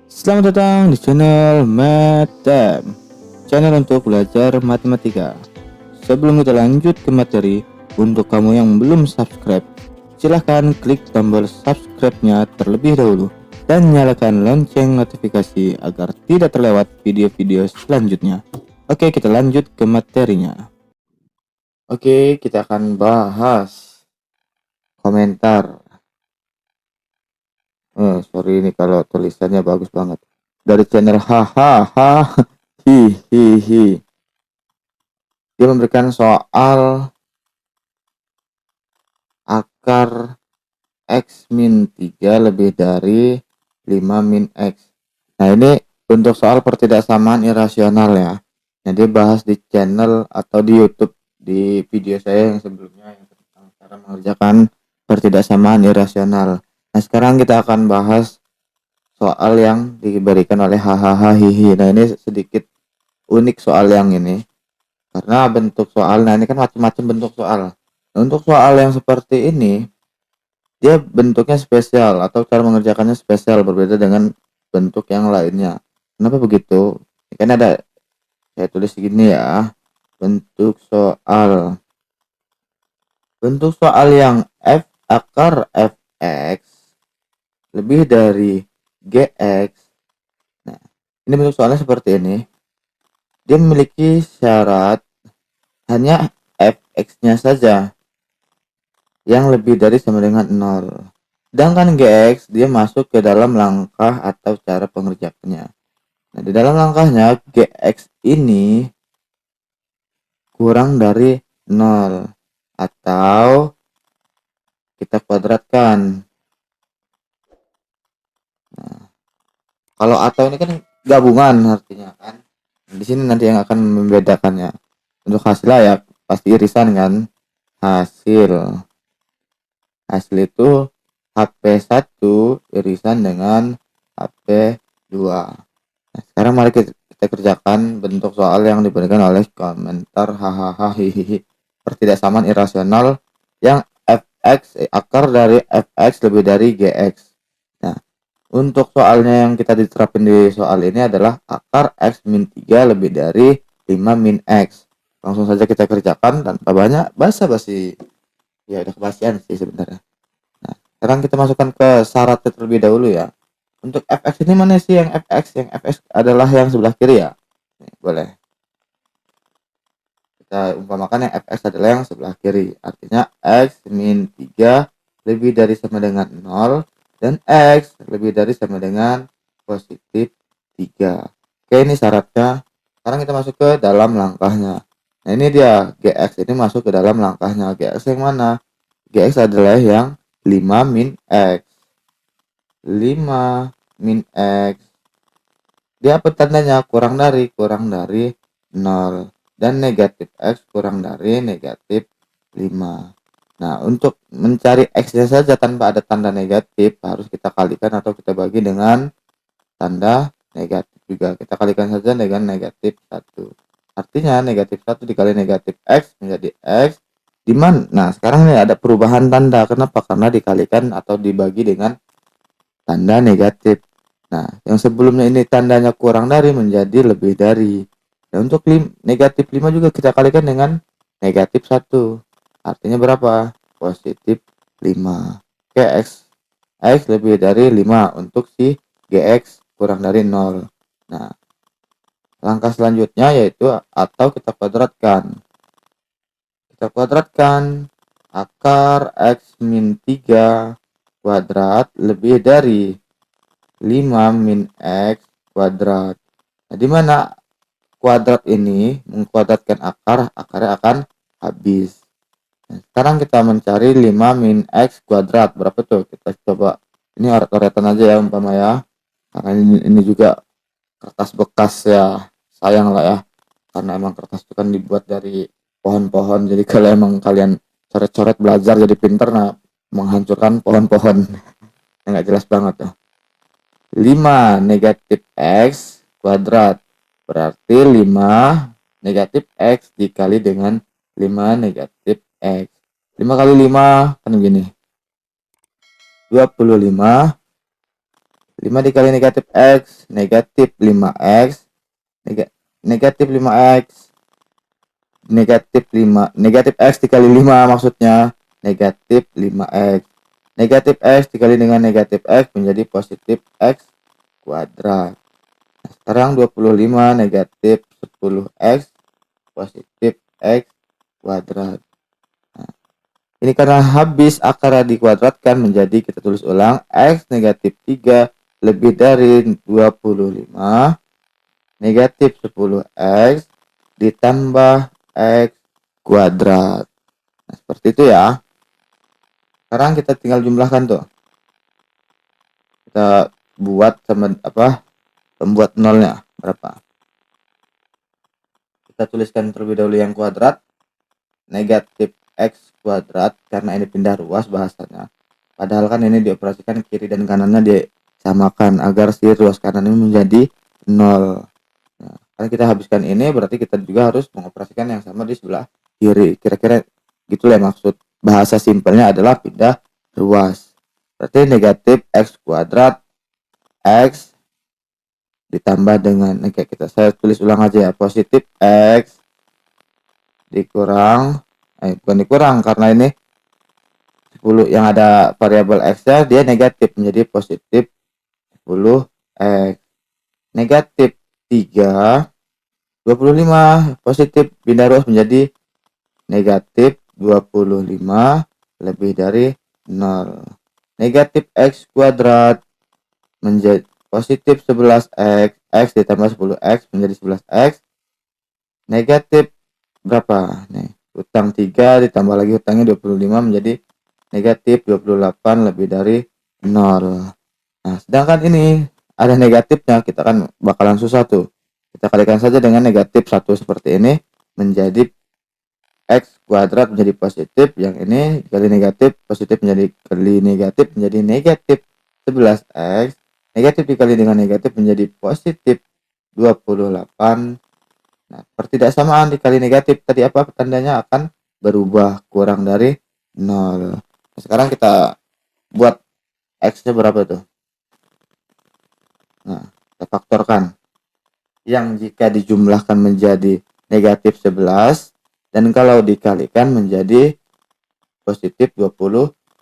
Selamat datang di channel Matem, channel untuk belajar matematika. Sebelum kita lanjut ke materi, untuk kamu yang belum subscribe, silahkan klik tombol subscribe-nya terlebih dahulu dan nyalakan lonceng notifikasi agar tidak terlewat video-video selanjutnya. Oke, kita lanjut ke materinya. Oke, kita akan bahas komentar. Sorry ini kalau tulisannya bagus banget. Dari channel hahaha hihihi. Dia memberikan soal akar X min 3 lebih dari 5 min X. Nah ini untuk soal pertidaksamaan irasional ya. Nah dia bahas di channel atau di YouTube, di video saya yang sebelumnya yang tentang cara mengerjakan pertidaksamaan irasional. Nah sekarang kita akan bahas soal yang diberikan oleh hahaha hihi. Nah ini sedikit unik soal yang ini karena bentuk soal, nah ini kan macam-macam bentuk soal. Nah, untuk soal yang seperti ini dia bentuknya spesial atau cara mengerjakannya spesial, berbeda dengan bentuk yang lainnya. Kenapa begitu? Ini kan ada, saya tulis segini ya, bentuk soal yang f akar fx lebih dari gx. Nah ini bentuk soalnya seperti ini. Dia memiliki syarat hanya fx-nya saja yang lebih dari sama dengan 0. Sedangkan gx dia masuk ke dalam langkah atau cara pengerjaannya. Nah, di dalam langkahnya gx ini kurang dari 0 atau kita kuadratkan. Nah, kalau atau ini kan gabungan artinya kan. Di sini nanti yang akan membedakannya. Untuk hasilnya ya pasti irisan kan. Hasil itu HP1 irisan dengan HP2. Nah, sekarang mari kita kerjakan bentuk soal yang diberikan oleh komentar hahaha hihihi. Pertidaksamaan irasional yang fx akar dari fx lebih dari gx. Nah, untuk soalnya yang kita diterapin di soal ini adalah akar x min 3 lebih dari 5 min x. Langsung saja kita kerjakan tanpa banyak basa-basi. Ya udah kebasian sih sebenarnya. Nah, sekarang kita masukkan ke syaratnya terlebih dahulu ya. Untuk fx ini mana sih yang fx? Yang fx adalah yang sebelah kiri ya. Nih, boleh kita umpamakan yang fx adalah yang sebelah kiri. Artinya x min 3 lebih dari sama dengan 0 dan x lebih dari sama dengan positif 3. Oke, ini syaratnya. Sekarang kita masuk ke dalam langkahnya. Nah ini dia, gx ini masuk ke dalam langkahnya. Gx yang mana? Gx adalah yang 5 min x. 5 min x. Dia apa tandanya? Kurang dari 0. Dan negatif x kurang dari negatif 5. Nah, untuk mencari x-nya saja tanpa ada tanda negatif, harus kita kalikan atau kita bagi dengan tanda negatif juga. Kita kalikan saja dengan negatif 1. Artinya negatif 1 dikali negatif x menjadi x. Di mana? Nah, sekarang ini ada perubahan tanda. Kenapa? Karena dikalikan atau dibagi dengan tanda negatif. Nah, yang sebelumnya ini tandanya kurang dari menjadi lebih dari. Dan untuk negatif 5 juga kita kalikan dengan negatif 1. Artinya berapa? Positif 5. Oke, x lebih dari 5 untuk si gx kurang dari 0. Nah, langkah selanjutnya yaitu atau kita kuadratkan. Kita kuadratkan akar x min 3 kuadrat lebih dari 5 min x kuadrat. Nah, di mana kuadrat ini mengkuadratkan akar, akarnya akan habis. Nah, sekarang kita mencari 5 min x kuadrat. Berapa tuh? Kita coba. Ini oret-oretan aja ya umpama ya. Karena ini juga kertas bekas ya. Sayang lah ya. Karena emang kertas itu kan dibuat dari pohon-pohon. Jadi kalau emang kalian coret-coret belajar jadi pinter, nah menghancurkan pohon-pohon. Nggak jelas banget tuh. 5 negatif x kuadrat berarti 5 negatif x dikali dengan 5 negatif x. 5 kali 5 kan begini, 25. 5 dikali negatif X, negatif 5X, negatif 5X, negatif X dikali 5 maksudnya, negatif 5X. Negatif X dikali dengan negatif X menjadi positif X kuadrat. Nah, sekarang 25 negatif 10X positif X kuadrat. Nah, ini karena habis akar dikuadratkan menjadi, kita tulis ulang, X negatif 3 lebih dari 25 negatif 10X ditambah X kuadrat. Nah, seperti itu ya. Sekarang kita tinggal jumlahkan tuh. Kita buat sama pembuat nolnya berapa. Kita tuliskan terlebih dahulu yang kuadrat, negatif X kuadrat, karena ini pindah ruas bahasanya. Padahal kan ini dioperasikan kiri dan kanannya disamakan agar si ruas kanan ini menjadi 0. Nah, karena kita habiskan ini, berarti kita juga harus mengoperasikan yang sama di sebelah kiri. Kira-kira gitulah maksud. Bahasa simpelnya adalah pindah ruas. Berarti negatif X kuadrat X ditambah dengan, saya tulis ulang aja ya, positif X dikurang, bukan dikurang, karena ini 10 yang ada variabel X nya dia negatif menjadi positif 10X. Negatif 3, 25 positif pindah ruas menjadi negatif 25 lebih dari 0. Negatif X kuadrat menjadi positif 11X, X ditambah 10X menjadi 11X. Negatif berapa nih, hutang 3 ditambah lagi hutangnya 25 menjadi negatif 28 lebih dari 0. Nah, sedangkan ini ada negatifnya, kita kan bakalan susah tuh. Kita kalikan saja dengan negatif 1 seperti ini, menjadi X kuadrat menjadi positif, yang ini dikali negatif, positif menjadi kali negatif menjadi negatif 11X, negatif dikali dengan negatif menjadi positif 28. Nah, pertidaksamaan dikali negatif tadi apa tandanya akan berubah, kurang dari 0. Nah, sekarang kita buat X nya berapa tuh. Nah, kita faktorkan. Yang jika dijumlahkan menjadi negatif 11 dan kalau dikalikan menjadi positif 28.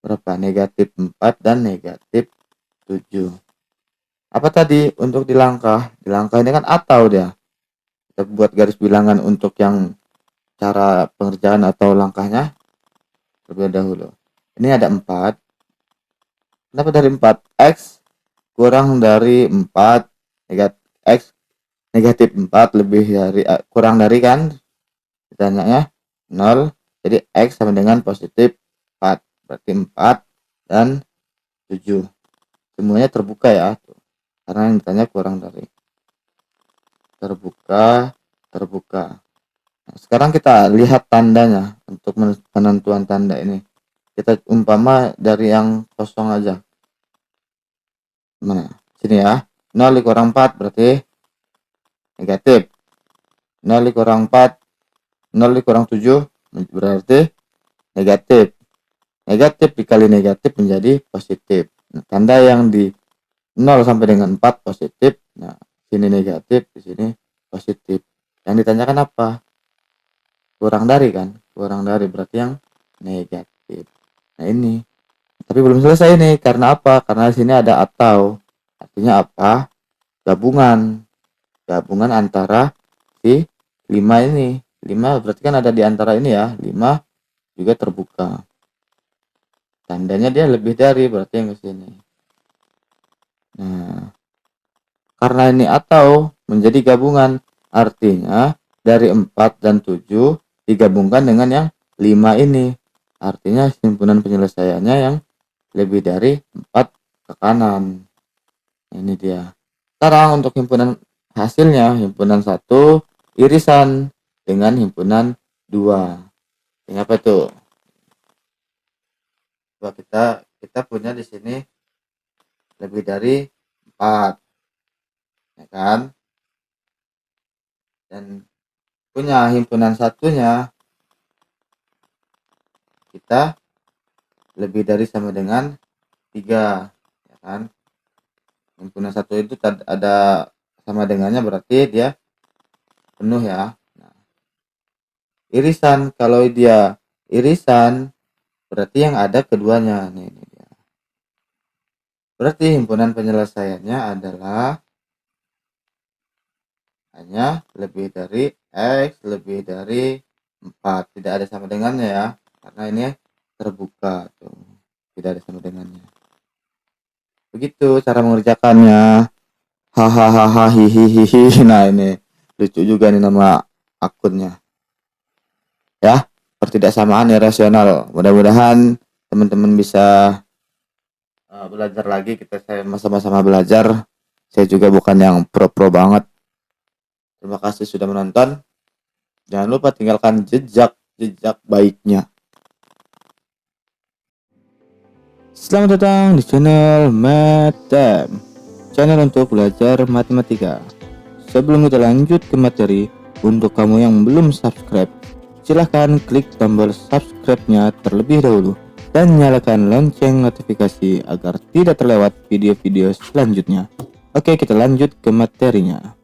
Berapa? Negatif 4 dan negatif 7. Apa tadi untuk di langkah? Di langkah ini kan atau dia. Kita buat garis bilangan untuk yang cara pengerjaan atau langkahnya terlebih dahulu. Ini ada 4. Kenapa dari 4? X kurang dari 4, negatif X negatif 4 lebih dari kurang dari, kan ditanyanya 0, jadi X sama dengan positif 4, berarti 4 dan 7 semuanya terbuka ya, karena yang ditanya kurang dari. Terbuka. Nah, sekarang kita lihat tandanya. Untuk penentuan tanda ini kita umpama dari yang kosong aja. Mana? Sini ya. 0 dikurang 4 berarti negatif. 0 dikurang 4, 0 dikurang 7 berarti negatif. Negatif dikali negatif menjadi positif. Nah, tanda yang di 0 sampai dengan 4 positif. Nah, sini negatif, di sini positif. Yang ditanyakan apa? Kurang dari, kan? Kurang dari berarti yang negatif. Nah, ini. Tapi belum selesai nih. Karena apa? Karena di sini ada atau. Artinya apa? Gabungan. Gabungan antara si 5 ini. 5 berarti kan ada di antara ini ya. 5 juga terbuka. Tandanya dia lebih dari, berarti yang ke sini. Nah, karena ini atau menjadi gabungan, artinya dari 4 dan 7 digabungkan dengan yang 5 ini. Artinya himpunan penyelesaiannya yang lebih dari 4 ke kanan. Ini dia. Sekarang untuk himpunan hasilnya, himpunan 1 irisan dengan himpunan 2. Ini apa tuh? Coba kita punya di sini lebih dari 4. Ya kan? Dan punya himpunan satunya kita lebih dari sama dengan 3. kan. Himpunan satu itu ada sama dengannya, berarti dia penuh ya. Nah, irisan, kalau dia irisan berarti yang ada keduanya nih, ini dia. Berarti himpunan penyelesaiannya adalah hanya lebih dari X lebih dari 4, tidak ada sama dengannya ya, karena ini terbuka tuh, tidak ada sama dengannya. Begitu cara mengerjakannya. Hahaha hihihi. Nah, ini lucu juga nih nama akunnya ya, pertidaksamaan irasional. Mudah-mudahan teman-teman bisa belajar lagi, kita sama-sama belajar. Saya juga bukan yang pro banget. Terima kasih sudah menonton. Jangan lupa tinggalkan jejak baiknya. Selamat datang di channel Matem, channel untuk belajar matematika. Sebelum kita lanjut ke materi, untuk kamu yang belum subscribe, silahkan klik tombol subscribe-nya terlebih dahulu dan nyalakan lonceng notifikasi agar tidak terlewat video-video selanjutnya. Oke, kita lanjut ke materinya.